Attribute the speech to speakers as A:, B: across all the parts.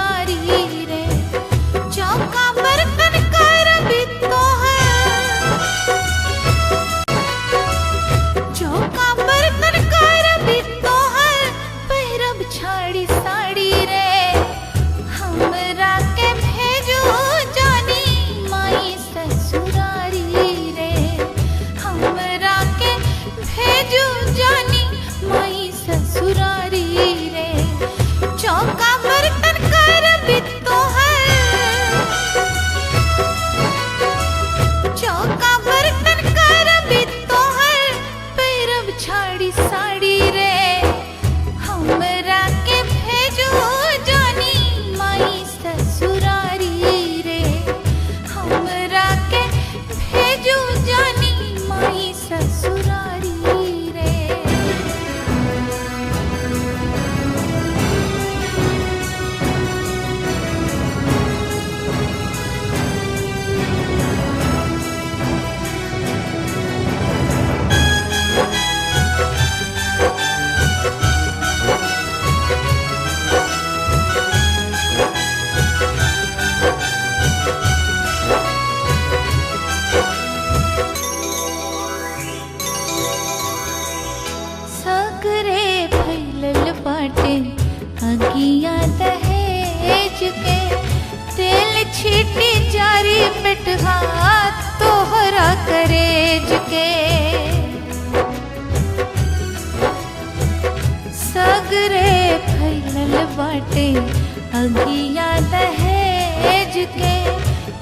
A: ससुरारी रे। चौका बर्तन कर भी तो है, चौका बर्तन कर भी तो है, पैरब छाड़ी साड़ी रे। हमरा के भेजो जानी माई ससुरारी रे। हमरा के भेजो जानी माई ससुरारी रे। चौका बर्तन कर भी तो है, चौका बर्तन कर भी तो है, पैरब छाड़ी साड़ी रे। हमरा के भेजो जानी माई ससुरारी रे। हमरा के भेजो जानी माई ससुरारी रे। सगरे फैलल बाटे अगिया दहेज के, तेल छीटी जारी बेटहा तोहरा करेज के। सगरे फैलल बाटे अगिया दहेज के,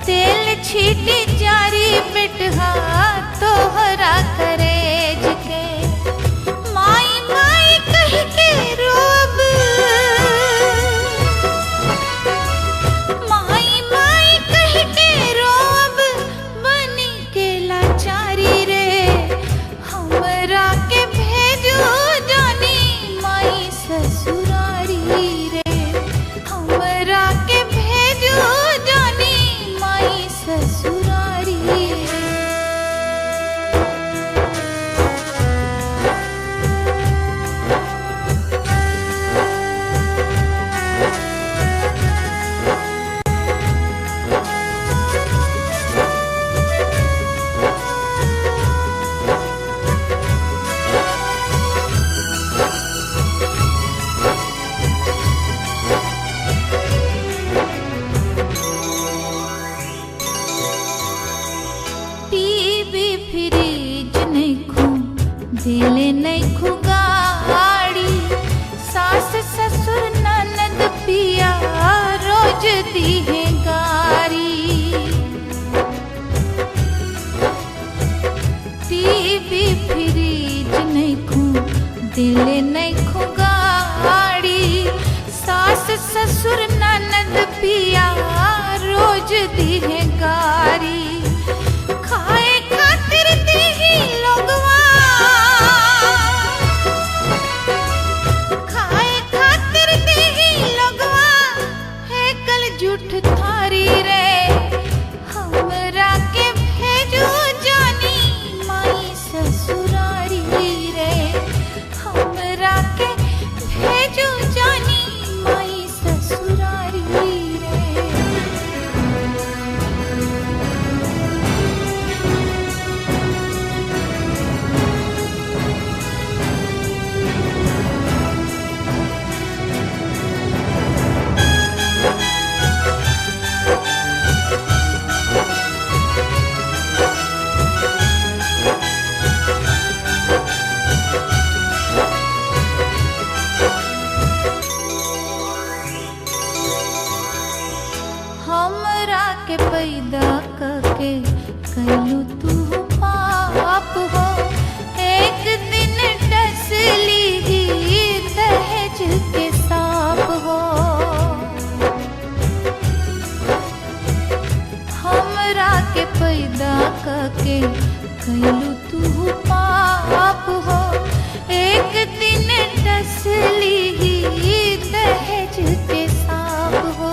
A: तेल छीटी जारी बेटहा तोहरा करेज के। माई माई कह के रोब, माई माई कह के रोब, बनी के लाचारी रे। हमरा के भेजो जानी माई ससुरारी रे। हमरा के भेजो जानी माई ससुरारी रे। टीवी फ्रिज नइखू देले नइखू गाड़ी, सास ससुर ननद पिया रोज दीहे गारी। टीवी फ्रिज नइखू देले नइखू गाड़ी, सास ससुर ननद पिया रोज दीहे गारी। खाए खातिर दीही लोगवा, खाए खातिर दीही लोगवा, है कल झूठ थारी रे। हमरा के भेजो जानी माई ससुरारी रे। हमरा के भेजो जानी माई ससुरारी रे। हमरा के पैदा करके कैलू तू पाप हो, एक दिन डसली दहेज के सांप हो। हमरा के पैदा करके कैलू तू पाप हो, एक दिन डसली दहेज के सांप हो।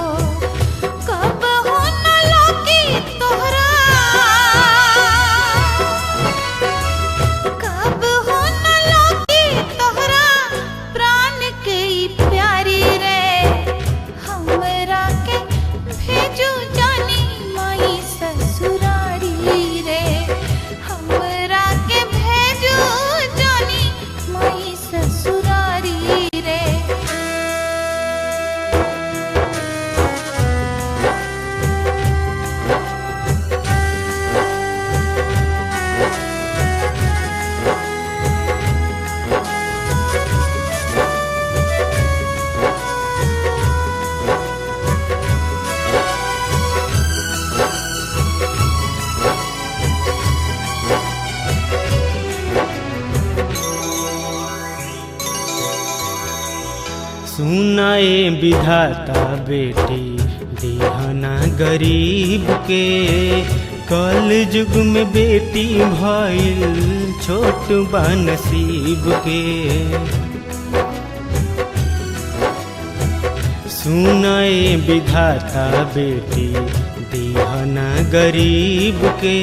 A: कब हो न लौकी तोहरा, कब हो न लौकी तोहरा, प्राण के ई प्यारी रे। हमरा
B: सुनाए विधाता बेटी दीहना गरीब के, कल युग में बेटी भइल छोट बा नसीब के। सुनाए विधाता बेटी दीहना गरीब के,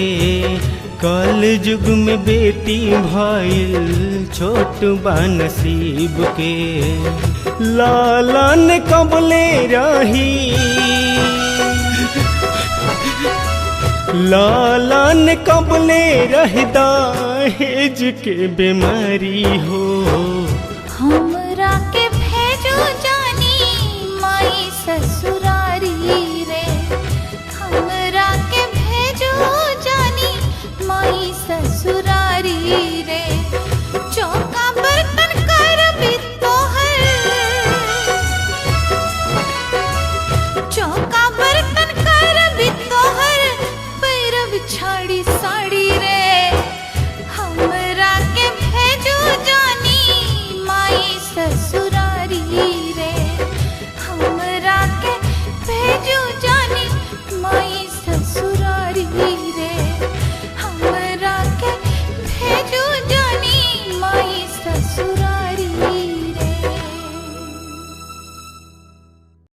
B: कल युग में बेटी भइल छोट बा नसीब के। लालन कबले रही, लालन कबले रहदा हेज के बीमारी हो।